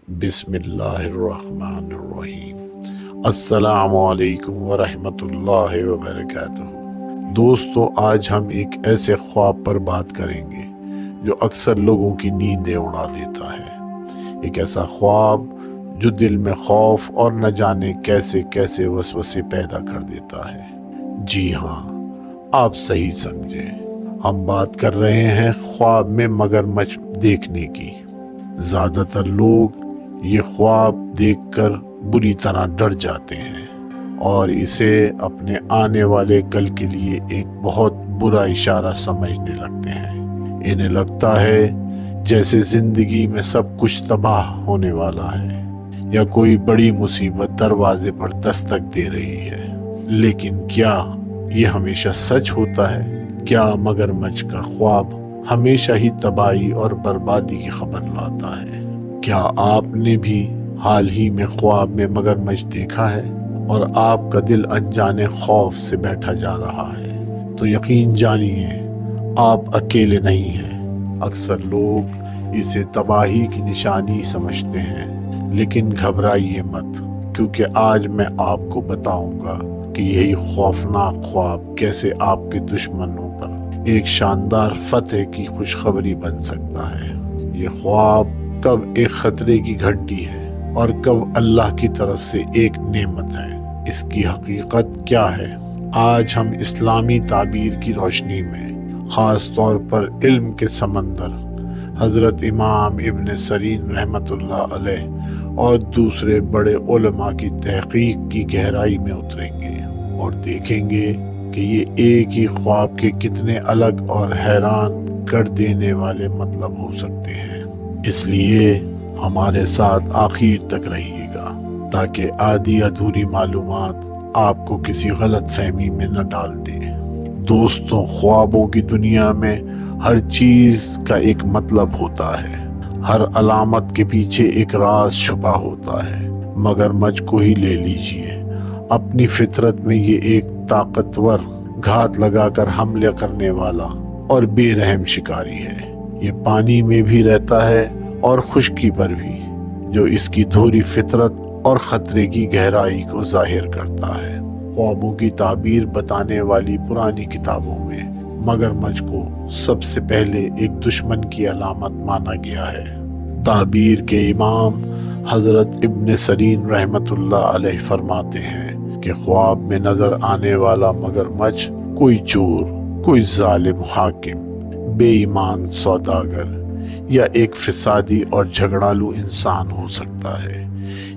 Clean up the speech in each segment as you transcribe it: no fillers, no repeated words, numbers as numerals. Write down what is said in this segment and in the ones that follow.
بسم اللہ الرحمن الرحیم۔ السلام علیکم ورحمۃ اللہ وبرکاتہ۔ دوستو، آج ہم ایک ایسے خواب پر بات کریں گے جو اکثر لوگوں کی نیندیں اڑا دیتا ہے۔ ایک ایسا خواب جو دل میں خوف اور نہ جانے کیسے کیسے وسوسے پیدا کر دیتا ہے۔ جی ہاں، آپ صحیح سمجھے، ہم بات کر رہے ہیں خواب میں مگرمچھ دیکھنے کی۔ زیادہ تر لوگ یہ خواب دیکھ کر بری طرح ڈر جاتے ہیں اور اسے اپنے آنے والے کل کے لیے ایک بہت برا اشارہ سمجھنے لگتے ہیں۔ انہیں لگتا ہے جیسے زندگی میں سب کچھ تباہ ہونے والا ہے یا کوئی بڑی مصیبت دروازے پر دستک دے رہی ہے۔ لیکن کیا یہ ہمیشہ سچ ہوتا ہے؟ کیا مگرمچھ کا خواب ہمیشہ ہی تباہی اور بربادی کی خبر لاتا ہے؟ کیا آپ نے بھی حال ہی میں خواب میں مگرمچھ دیکھا ہے اور آپ کا دل انجانے خوف سے بیٹھا جا رہا ہے؟ تو یقین جانیے، آپ اکیلے نہیں ہیں۔ اکثر لوگ اسے تباہی کی نشانی سمجھتے ہیں، لیکن گھبرائیے مت، کیونکہ آج میں آپ کو بتاؤں گا کہ یہی خوفناک خواب کیسے آپ کے دشمنوں پر ایک شاندار فتح کی خوشخبری بن سکتا ہے۔ یہ خواب کب ایک خطرے کی گھنٹی ہے اور کب اللہ کی طرف سے ایک نعمت ہے، اس کی حقیقت کیا ہے؟ آج ہم اسلامی تعبیر کی روشنی میں، خاص طور پر علم کے سمندر حضرت امام ابن سیرین رحمۃ اللہ علیہ اور دوسرے بڑے علماء کی تحقیق کی گہرائی میں اتریں گے اور دیکھیں گے کہ یہ ایک ہی خواب کے کتنے الگ اور حیران کر دینے والے مطلب ہو سکتے ہیں۔ اس لیے ہمارے ساتھ آخر تک رہیے گا تاکہ آدھی ادھوری معلومات آپ کو کسی غلط فہمی میں نہ ڈال دے۔ دوستوں، خوابوں کی دنیا میں ہر چیز کا ایک مطلب ہوتا ہے۔ ہر علامت کے پیچھے ایک راز چھپا ہوتا ہے۔ مگرمچھ کو ہی لے لیجئے، اپنی فطرت میں یہ ایک طاقتور، گھات لگا کر حملہ کرنے والا اور بے رحم شکاری ہے۔ یہ پانی میں بھی رہتا ہے اور خشکی پر بھی، جو اس کی دھوری فطرت اور خطرے کی گہرائی کو ظاہر کرتا ہے۔ خوابوں کی تعبیر بتانے والی پرانی کتابوں میں مگرمچھ کو سب سے پہلے ایک دشمن کی علامت مانا گیا ہے۔ تعبیر کے امام حضرت ابن سیرین رحمۃ اللہ علیہ فرماتے ہیں کہ خواب میں نظر آنے والا مگرمچھ کوئی چور، کوئی ظالم حاکم، بے ایمان سوداگر یا ایک فسادی اور جھگڑالو انسان ہو سکتا ہے۔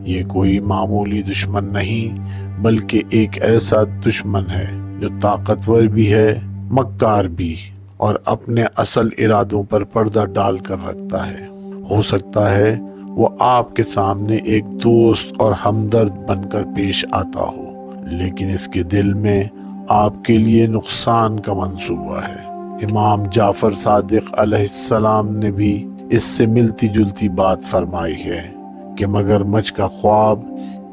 یہ کوئی معمولی دشمن نہیں، بلکہ ایک ایسا دشمن ہے جو طاقتور بھی ہے، مکار بھی، اور اپنے اصل ارادوں پر پردہ ڈال کر رکھتا ہے۔ ہو سکتا ہے وہ آپ کے سامنے ایک دوست اور ہمدرد بن کر پیش آتا ہو، لیکن اس کے دل میں آپ کے لیے نقصان کا منصوبہ ہے۔ امام جعفر صادق علیہ السلام نے بھی اس سے ملتی جلتی بات فرمائی ہے کہ مگرمچھ کا خواب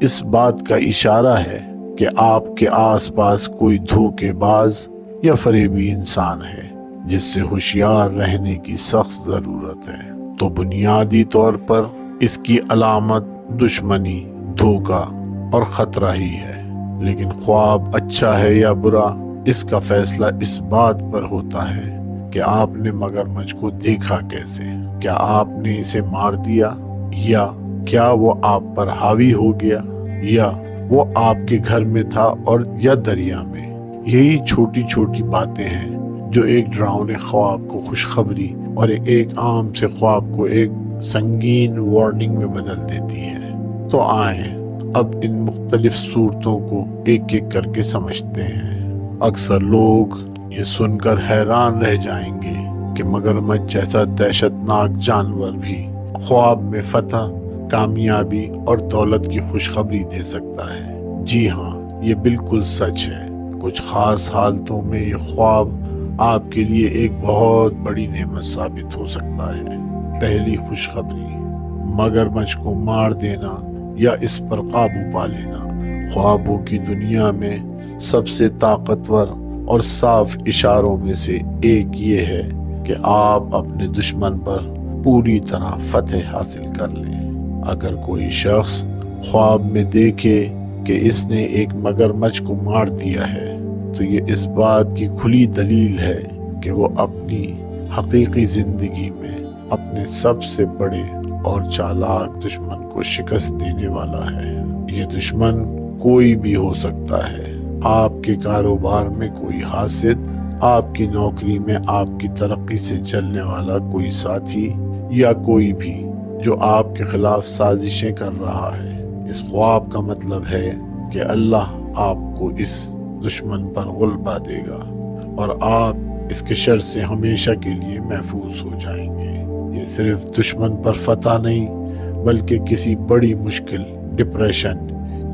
اس بات کا اشارہ ہے کہ آپ کے آس پاس کوئی دھوکے باز یا فریبی انسان ہے جس سے ہوشیار رہنے کی سخت ضرورت ہے۔ تو بنیادی طور پر اس کی علامت دشمنی، دھوکہ اور خطرہ ہی ہے، لیکن خواب اچھا ہے یا برا، اس کا فیصلہ اس بات پر ہوتا ہے کہ آپ نے مگرمچھ کو دیکھا کیسے۔ کیا آپ نے اسے مار دیا، یا کیا وہ آپ پر حاوی ہو گیا، یا وہ آپ کے گھر میں تھا اور یا دریا میں؟ یہی چھوٹی چھوٹی باتیں ہیں جو ایک ڈراؤنے خواب کو خوشخبری اور ایک عام سے خواب کو ایک سنگین وارننگ میں بدل دیتی ہیں۔ تو آئیں اب ان مختلف صورتوں کو ایک ایک کر کے سمجھتے ہیں۔ اکثر لوگ یہ سن کر حیران رہ جائیں گے کہ مگرمچھ جیسا دہشت ناک جانور بھی خواب میں فتح، کامیابی اور دولت کی خوشخبری دے سکتا ہے۔ جی ہاں، یہ بالکل سچ ہے۔ کچھ خاص حالتوں میں یہ خواب آپ کے لیے ایک بہت بڑی نعمت ثابت ہو سکتا ہے۔ پہلی خوشخبری، مگرمچھ کو مار دینا یا اس پر قابو پا لینا۔ خوابوں کی دنیا میں سب سے طاقتور اور صاف اشاروں میں سے ایک یہ ہے کہ آپ اپنے دشمن پر پوری طرح فتح حاصل کر لیں۔ اگر کوئی شخص خواب میں دیکھے کہ اس نے ایک مگرمچھ کو مار دیا ہے تو یہ اس بات کی کھلی دلیل ہے کہ وہ اپنی حقیقی زندگی میں اپنے سب سے بڑے اور چالاک دشمن کو شکست دینے والا ہے۔ یہ دشمن کوئی بھی ہو سکتا ہے، آپ کے کاروبار میں کوئی حاسد، آپ کی نوکری میں آپ کی ترقی سے چلنے والا کوئی ساتھی، یا کوئی بھی جو آپ کے خلاف سازشیں کر رہا ہے۔ اس خواب کا مطلب ہے کہ اللہ آپ کو اس دشمن پر غلبہ دے گا اور آپ اس کے شر سے ہمیشہ کے لیے محفوظ ہو جائیں گے۔ یہ صرف دشمن پر فتح نہیں بلکہ کسی بڑی مشکل، ڈپریشن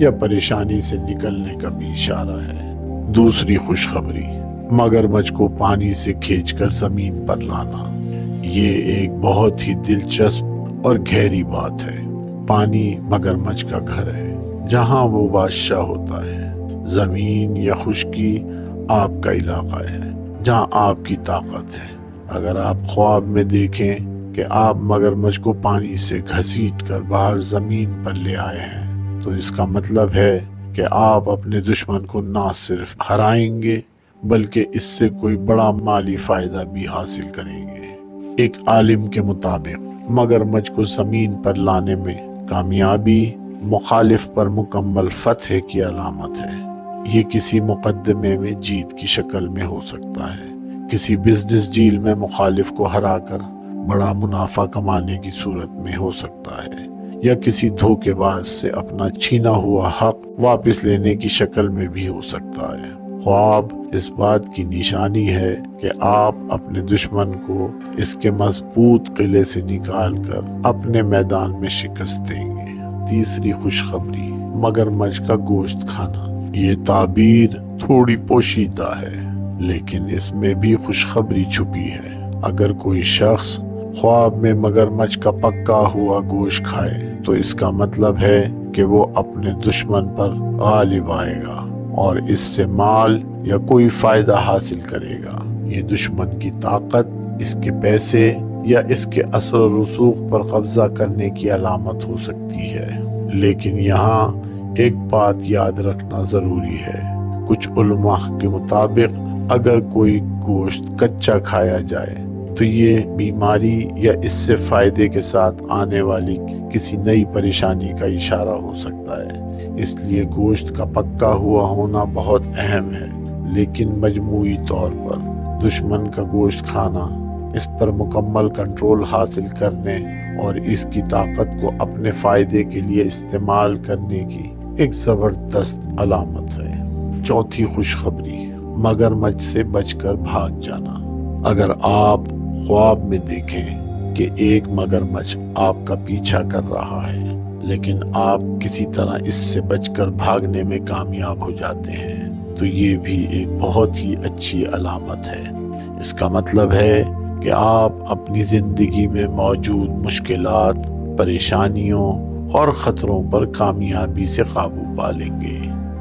یا پریشانی سے نکلنے کا بھی اشارہ ہے۔ دوسری خوشخبری، مگرمچھ کو پانی سے کھینچ کر زمین پر لانا۔ یہ ایک بہت ہی دلچسپ اور گہری بات ہے۔ پانی مگرمچھ کا گھر ہے، جہاں وہ بادشاہ ہوتا ہے۔ زمین یا خشکی آپ کا علاقہ ہے، جہاں آپ کی طاقت ہے۔ اگر آپ خواب میں دیکھیں کہ آپ مگرمچھ کو پانی سے گھسیٹ کر باہر زمین پر لے آئے ہیں تو اس کا مطلب ہے کہ آپ اپنے دشمن کو نہ صرف ہرائیں گے بلکہ اس سے کوئی بڑا مالی فائدہ بھی حاصل کریں گے۔ ایک عالم کے مطابق مگرمچھ کو زمین پر لانے میں کامیابی مخالف پر مکمل فتح کی علامت ہے۔ یہ کسی مقدمے میں جیت کی شکل میں ہو سکتا ہے، کسی بزنس ڈیل میں مخالف کو ہرا کر بڑا منافع کمانے کی صورت میں ہو سکتا ہے، یا کسی دھوکے باز سے اپنا چھینا ہوا حق واپس لینے کی شکل میں بھی ہو سکتا ہے۔ خواب اس بات کی نشانی ہے کہ آپ اپنے دشمن کو اس کے مضبوط قلعے سے نکال کر اپنے میدان میں شکست دیں گے۔ تیسری خوشخبری، مگرمچھ کا گوشت کھانا۔ یہ تعبیر تھوڑی پوشیدہ ہے لیکن اس میں بھی خوشخبری چھپی ہے۔ اگر کوئی شخص خواب میں مگرمچھ کا پکا ہوا گوشت کھائے تو اس کا مطلب ہے کہ وہ اپنے دشمن پر غالب آئے گا اور اس سے مال یا کوئی فائدہ حاصل کرے گا۔ یہ دشمن کی طاقت، اس کے پیسے یا اس کے اثر و رسوخ پر قبضہ کرنے کی علامت ہو سکتی ہے۔ لیکن یہاں ایک بات یاد رکھنا ضروری ہے۔ کچھ علماء کے مطابق اگر کوئی گوشت کچا کھایا جائے تو یہ بیماری یا اس سے فائدے کے ساتھ آنے والی کسی نئی پریشانی کا اشارہ ہو سکتا ہے۔ اس لیے گوشت کا پکا ہوا ہونا بہت اہم ہے، لیکن مجموعی طور پر دشمن کا گوشت کھانا اس پر مکمل کنٹرول حاصل کرنے اور اس کی طاقت کو اپنے فائدے کے لیے استعمال کرنے کی ایک زبردست علامت ہے۔ چوتھی خوشخبری، مگرمچھ سے بچ کر بھاگ جانا۔ اگر آپ خواب میں دیکھیں کہ ایک مگرمچھ آپ کا پیچھا کر رہا ہے لیکن آپ کسی طرح اس سے بچ کر بھاگنے میں کامیاب ہو جاتے ہیں تو یہ بھی ایک بہت ہی اچھی علامت ہے۔ اس کا مطلب ہے کہ آپ اپنی زندگی میں موجود مشکلات، پریشانیوں اور خطروں پر کامیابی سے قابو پا لیں گے۔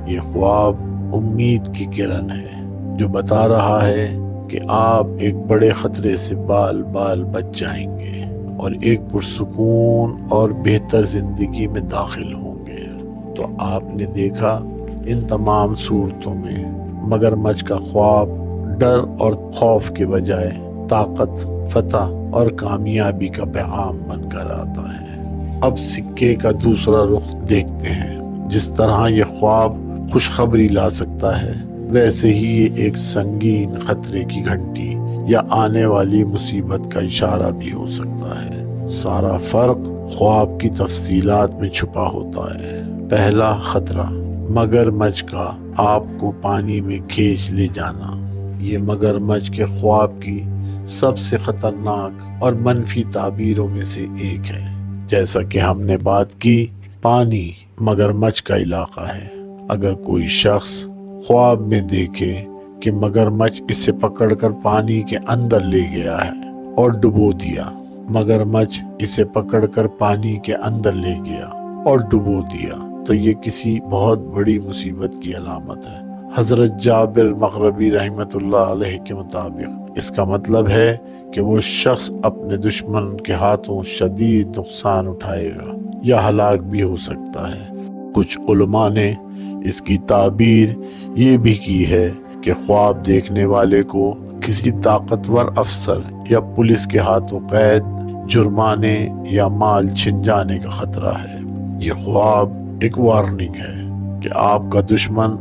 یہ خواب امید کی کرن ہے جو بتا رہا ہے کہ آپ ایک بڑے خطرے سے بال بال بچ جائیں گے اور ایک پرسکون اور بہتر زندگی میں داخل ہوں گے۔ تو آپ نے دیکھا، ان تمام صورتوں میں مگرمچھ کا خواب ڈر اور خوف کے بجائے طاقت، فتح اور کامیابی کا پیغام بن کر آتا ہے۔ اب سکے کا دوسرا رخ دیکھتے ہیں۔ جس طرح یہ خواب خوشخبری لا سکتا ہے، ویسے ہی یہ ایک سنگین خطرے کی گھنٹی یا آنے والی مصیبت کا اشارہ بھی ہو سکتا ہے۔ سارا فرق خواب کی تفصیلات میں چھپا ہوتا ہے۔ پہلا خطرہ، مگرمچھ کا آپ کو پانی میں کھینچ لے جانا۔ یہ مگرمچھ کے خواب کی سب سے خطرناک اور منفی تعبیروں میں سے ایک ہے۔ جیسا کہ ہم نے بات کی، پانی مگرمچھ کا علاقہ ہے۔ اگر کوئی شخص خواب میں دیکھے کہ مگرمچھ اسے پکڑ کر پانی کے اندر لے گیا ہے اور ڈبو دیا، مگرمچھ اسے پکڑ کر پانی کے اندر لے گیا اور ڈبو دیا، تو یہ کسی بہت بڑی مصیبت کی علامت ہے۔ حضرت جابر مغربی رحمۃ اللہ علیہ کے مطابق اس کا مطلب ہے کہ وہ شخص اپنے دشمن کے ہاتھوں شدید نقصان اٹھائے گا یا ہلاک بھی ہو سکتا ہے۔ کچھ علماء نے اس کی تعبیر یہ بھی کی ہے کہ خواب دیکھنے والے کو کسی طاقتور افسر یا پولیس کے ہاتھوں قید، جرمانے یا مال چھن جانے کا خطرہ ہے۔ یہ خواب ایک وارننگ ہے کہ آپ کا دشمن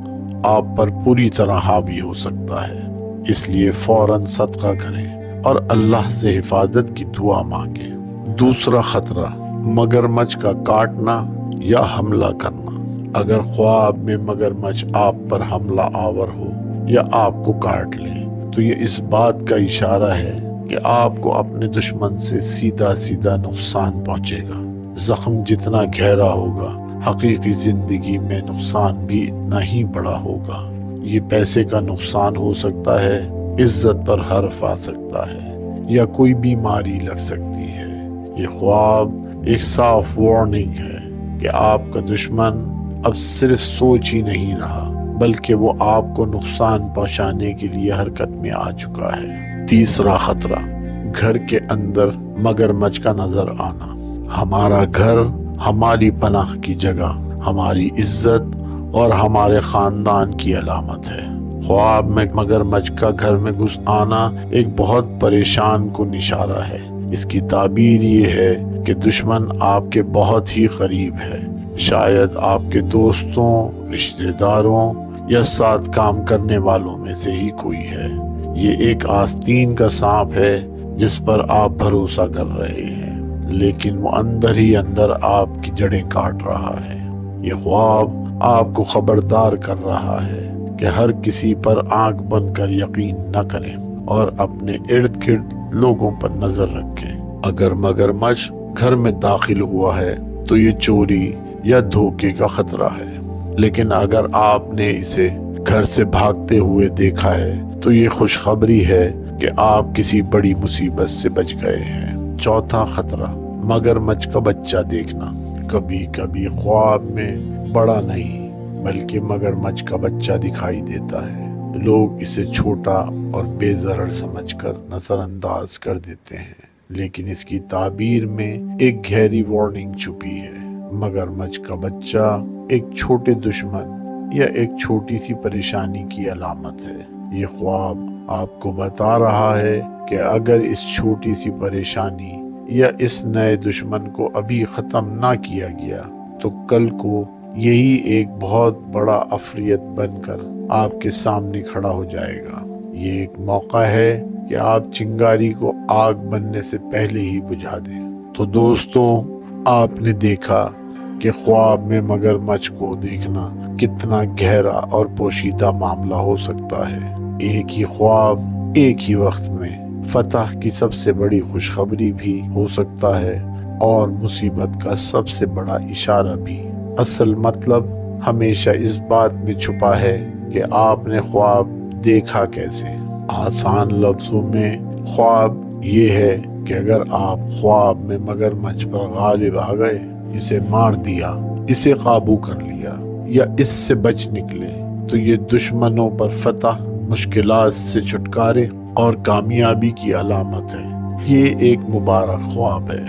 آپ پر پوری طرح حاوی ہو سکتا ہے، اس لیے فوراً صدقہ کریں اور اللہ سے حفاظت کی دعا مانگیں۔ دوسرا خطرہ، مگرمچھ کا کاٹنا یا حملہ کرنا۔ اگر خواب میں مگرمچھ آپ پر حملہ آور ہو یا آپ کو کاٹ لے تو یہ اس بات کا اشارہ ہے کہ آپ کو اپنے دشمن سے سیدھا نقصان پہنچے گا۔ زخم جتنا گہرا ہوگا، حقیقی زندگی میں نقصان بھی اتنا ہی بڑا ہوگا۔ یہ پیسے کا نقصان ہو سکتا ہے، عزت پر حرف آ سکتا ہے یا کوئی بیماری لگ سکتی ہے۔ یہ خواب ایک صاف وارننگ ہے کہ آپ کا دشمن اب صرف سوچ ہی نہیں رہا بلکہ وہ آپ کو نقصان پہنچانے کے لیے حرکت میں آ چکا ہے۔ تیسرا خطرہ، گھر کے اندر مگرمچھ کا نظر آنا۔ ہمارا گھر ہماری پناہ کی جگہ، ہماری عزت اور ہمارے خاندان کی علامت ہے۔ خواب میں مگرمچھ کا گھر میں گھس آنا ایک بہت پریشان کن اشارہ ہے۔ اس کی تعبیر یہ ہے کہ دشمن آپ کے بہت ہی قریب ہے، شاید آپ کے دوستوں، رشتہ داروں یا ساتھ کام کرنے والوں میں سے ہی کوئی ہے۔ یہ ایک آستین کا سانپ ہے جس پر آپ بھروسہ کر رہے ہیں لیکن وہ اندر ہی اندر آپ کی جڑیں کاٹ رہا ہے۔ یہ خواب آپ کو خبردار کر رہا ہے کہ ہر کسی پر آنکھ بند کر یقین نہ کریں اور اپنے ارد گرد لوگوں پر نظر رکھیں۔ اگر مگرمچھ گھر میں داخل ہوا ہے تو یہ چوری یا دھوکے کا خطرہ ہے، لیکن اگر آپ نے اسے گھر سے بھاگتے ہوئے دیکھا ہے تو یہ خوشخبری ہے کہ آپ کسی بڑی مصیبت سے بچ گئے ہیں۔ چوتھا خطرہ، مگرمچھ کا بچہ دیکھنا۔ کبھی کبھی خواب میں بڑا نہیں بلکہ مگرمچھ کا بچہ دکھائی دیتا ہے۔ لوگ اسے چھوٹا اور بے ضرر سمجھ کر نظر انداز کر دیتے ہیں، لیکن اس کی تعبیر میں ایک گہری وارننگ چھپی ہے۔ مگرمچھ کا بچہ ایک چھوٹے دشمن یا ایک چھوٹی سی پریشانی کی علامت ہے۔ یہ خواب آپ کو بتا رہا ہے کہ اگر اس چھوٹی سی پریشانی یا اس نئے دشمن کو ابھی ختم نہ کیا گیا تو کل کو یہی ایک بہت بڑا عفریت بن کر آپ کے سامنے کھڑا ہو جائے گا۔ یہ ایک موقع ہے کہ آپ چنگاری کو آگ بننے سے پہلے ہی بجھا دیں۔ تو دوستوں، آپ نے دیکھا کہ خواب میں مگرمچھ کو دیکھنا کتنا گہرا اور پوشیدہ معاملہ ہو سکتا ہے۔ ایک ہی خواب ایک ہی وقت میں فتح کی سب سے بڑی خوشخبری بھی ہو سکتا ہے اور مصیبت کا سب سے بڑا اشارہ بھی۔ اصل مطلب ہمیشہ اس بات میں چھپا ہے کہ آپ نے خواب دیکھا کیسے۔ آسان لفظوں میں خواب یہ ہے کہ اگر آپ خواب میں مگرمچھ پر غالب آ گئے، اسے مار دیا، اسے قابو کر لیا یا اس سے بچ نکلے تو یہ دشمنوں پر فتح، مشکلات سے چھٹکارے اور کامیابی کی علامت ہے۔ یہ ایک مبارک خواب ہے۔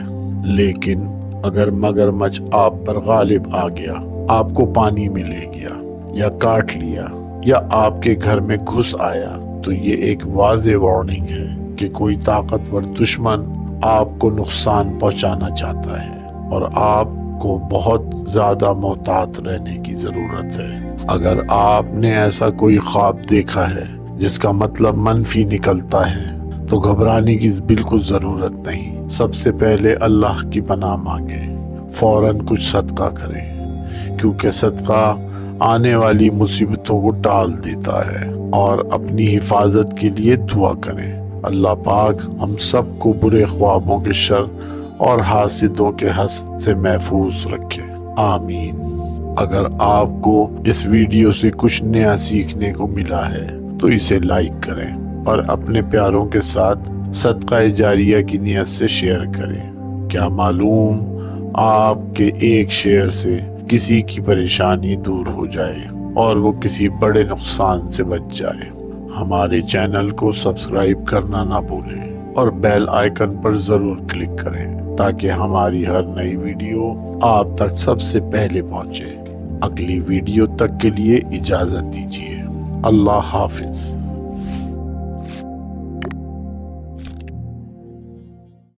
لیکن اگر مگرمچھ آپ پر غالب آ گیا، آپ کو پانی میں لے گیا یا کاٹ لیا یا آپ کے گھر میں گھس آیا تو یہ ایک واضح وارننگ ہے کہ کوئی طاقتور دشمن آپ کو نقصان پہنچانا چاہتا ہے اور آپ کو بہت زیادہ محتاط رہنے کی ضرورت ہے۔ اگر آپ نے ایسا کوئی خواب دیکھا ہے جس کا مطلب منفی نکلتا ہے تو گھبرانے کی بالکل ضرورت نہیں۔ سب سے پہلے اللہ کی پناہ مانگیں، فوراً کچھ صدقہ کریں، کیونکہ صدقہ آنے والی مصیبتوں کو ٹال دیتا ہے، اور اپنی حفاظت کے لیے دعا کریں۔ اللہ پاک ہم سب کو برے خوابوں کے شر اور حاسدوں کے حسد سے محفوظ رکھے، آمین۔ اگر آپ کو اس ویڈیو سے کچھ نیا سیکھنے کو ملا ہے تو اسے لائک کریں اور اپنے پیاروں کے ساتھ صدقہ جاریہ کی نیت سے شیئر کریں۔ کیا معلوم آپ کے ایک شیئر سے کسی کی پریشانی دور ہو جائے۔ اور وہ کسی بڑے نقصان سے بچ جائے۔ ہمارے چینل کو سبسکرائب کرنا نہ بھولیں اور بیل آئیکن پر ضرور کلک کریں تاکہ ہماری ہر نئی ویڈیو آپ تک سب سے پہلے پہنچے۔ اگلی ویڈیو تک کے لیے اجازت دیجیے۔ اللہ حافظ۔